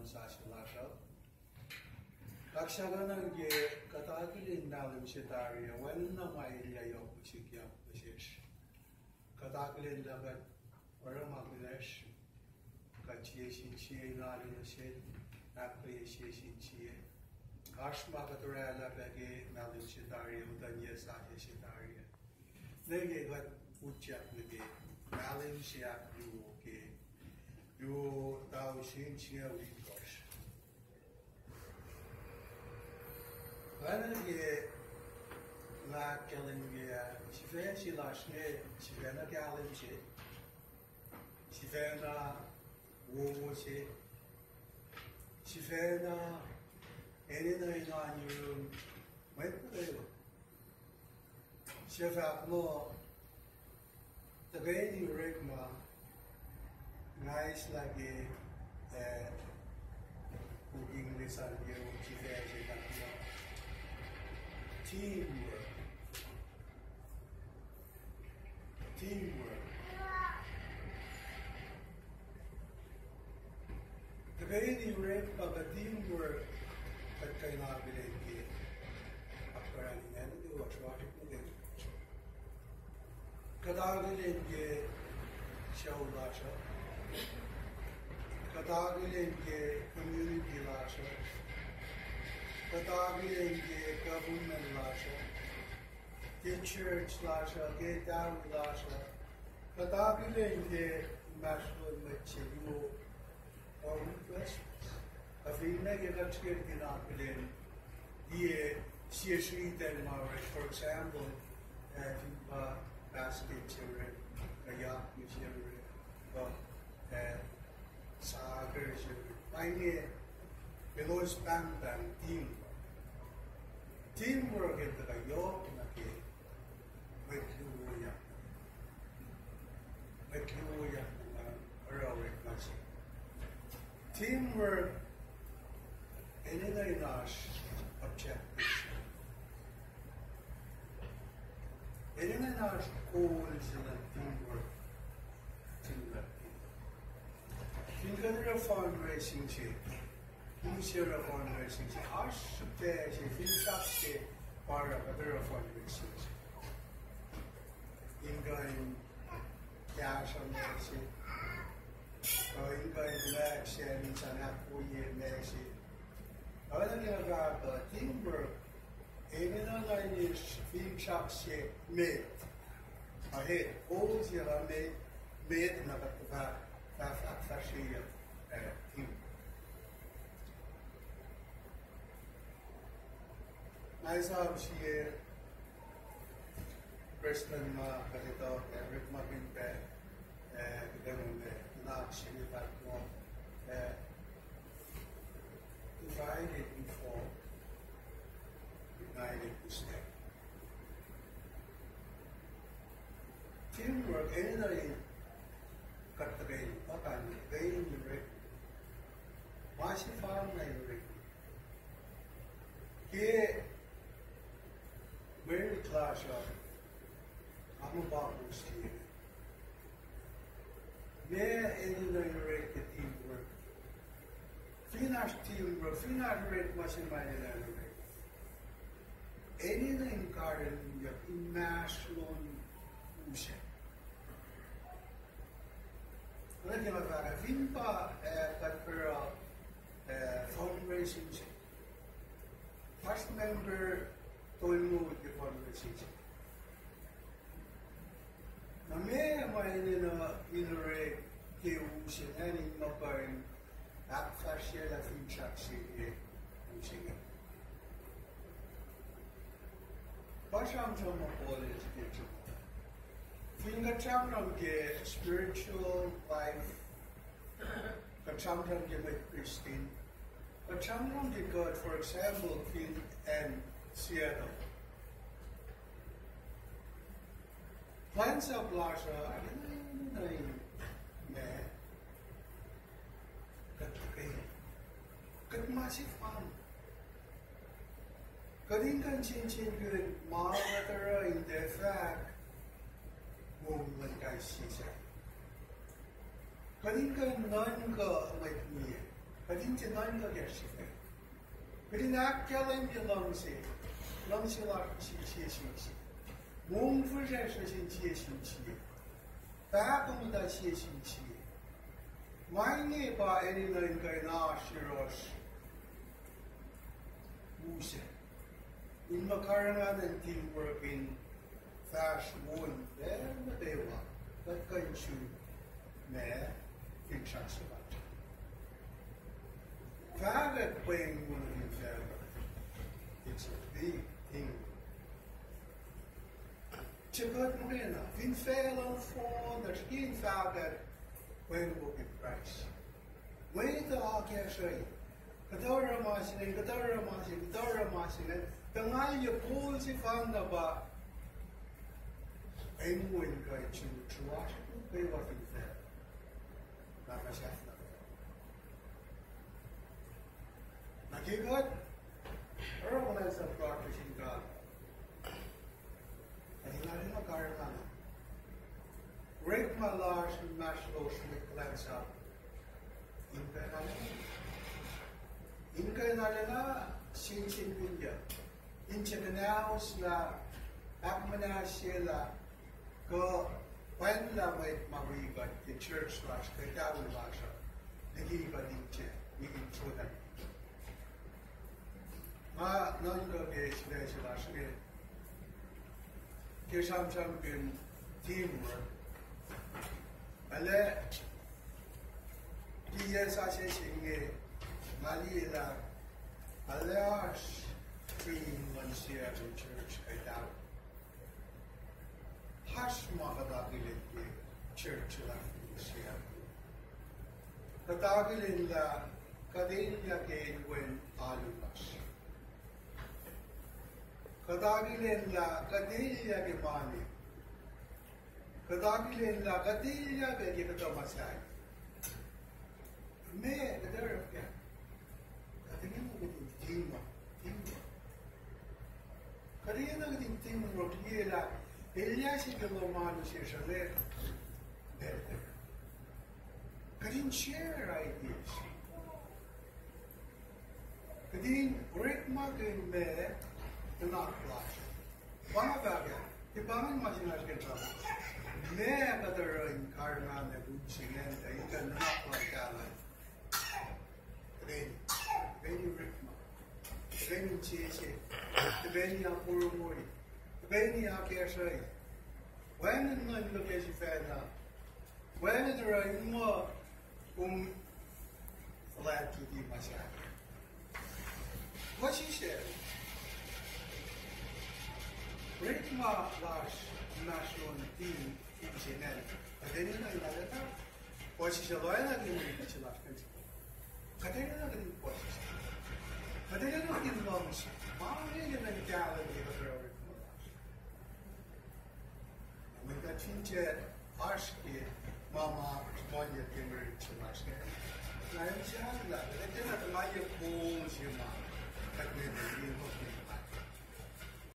Sasu lasha. Lakshana ge katakili nalim shitaria when na mailia yok sikya posish. Katakili dagat Oramaglish Kachi Chi Nali Shed Apri Chi Ashmakatura Lagi Nalim Shitaria Udanya Sati Shitaria. Nege got Uchak Nege Nalim Shiak Yuke You Tao Shin Chia Wikosh. Vanage La Kalingia, Shifashi Lashne, Shivana Galim Shit. Shivana Wowoshi Shivana anything on your went to Shivakmo the baby rigma nice like a English and you teamwork. The very rate of a teamwork that cannot be laid apparently and do what you do. Kadagilenge show lasha, Kadagilenge community lasha, Kadagilenge government lasha, the church lasha, get down lasha, Kadagilenge national machiru. Or request. If we make a let's get in our billion, here, CSE Denmark, for example, if you basket children, a young children, or soccer children, I mean, below spam than team. Teamwork is the yoke in a game. With you, early message. Teamwork anything nash objectives. Anything nash goals in a teamwork. Fingar a fundraising shape. Share a fundraising shape. Ash there, she feels shape or other fundraising shape. In cash on the shape. In going sharing and apple mercy. Other than that, teamwork, any other is being shop shape made. I hate all the made another fashion team. Nice of she President Kalito, Eric Martin Bear. Not silly that one divided before united mistake. Teamwork anyway cut the game, what I'm game rate. What's the farm rate? Here, very class of I'm about to see. There is no rate the teamwork. Finish teamwork, finish rate much in my rate. Anything garden your national use. Let me have a Vimpa for fundraising. First member told me with the fundraising. Na may in a rate he was in any number at first year that we chat using it. But I'm from a college teacher. Finger champion get spiritual life, but champion get Christine. But champion get God, for example, in Seattle. Plans of Lasha, I didn't know, good massive fun. Kadingan chin good, Mahlem in the fact, movement guys, she said. Kadingan none go like me. Kadin tinan da gerçekten. Kadin akkalın bir lamsi lar çiğ. Mum fırçası çiğ. Bakımı da çiğ. Mayne ba elinin kaynağı şiros. Muse. In makarangan teamwork in fast one, there they were. That kind of me in Chancelat. Father playing one of you father. It's a big thing. Chigot Marina, in fail on phone, there's in father when will be price. When the Agashay. Kadara masinin, tangay ya pool si fanda ba ay muin kay chuwash kay wating fair. Nakasya na. Nakikat? Pero wala sa practicing God. Ay narin magkaraman. Break my large and mash those with legs up. Inka na sin pinja. Incha kanaos na akmana sila ko when la may maribat the church slash kay tawon basha. Nagiba dinche niging chodan. Ma nangga ke sila sige. Ke samsam bin teamwork. Ale diya sa singe Malila, alas, 3 months here in church, I doubt. Hash makadagilin the church lang siya. Katagilin la, kadilya gain when alumas. Katagilin la, kadilya gimani. Katagilin la, kadilya gaya katamasay. Me, kadar of yan. Katingin mo naging teamwork. Katingin mo naging teamwork nila. Elias yung lumano siya sa leg. Better. Katingin share ideas. Katingin break maging me na not-clash. Mga bagay. Ibangan masinas ka sa me kadaroin karma na budsingen ay ka not-clash kalan. Beni ritmo, beni cheche, beni apurumuri, beni akeshay. When in the location fana, when in the right more flat to the massacre. What she said, Ritma last national team in Chennai, but then in the what she said, I like in the last country. Kadang naging poses. Kadang naging lungs. Mahal yun ang galang di ba pero may kachinche aşkı mama monya timber çılaşke. Ngayon siya lang. Ito na tumayo po siya ma. Kadang naging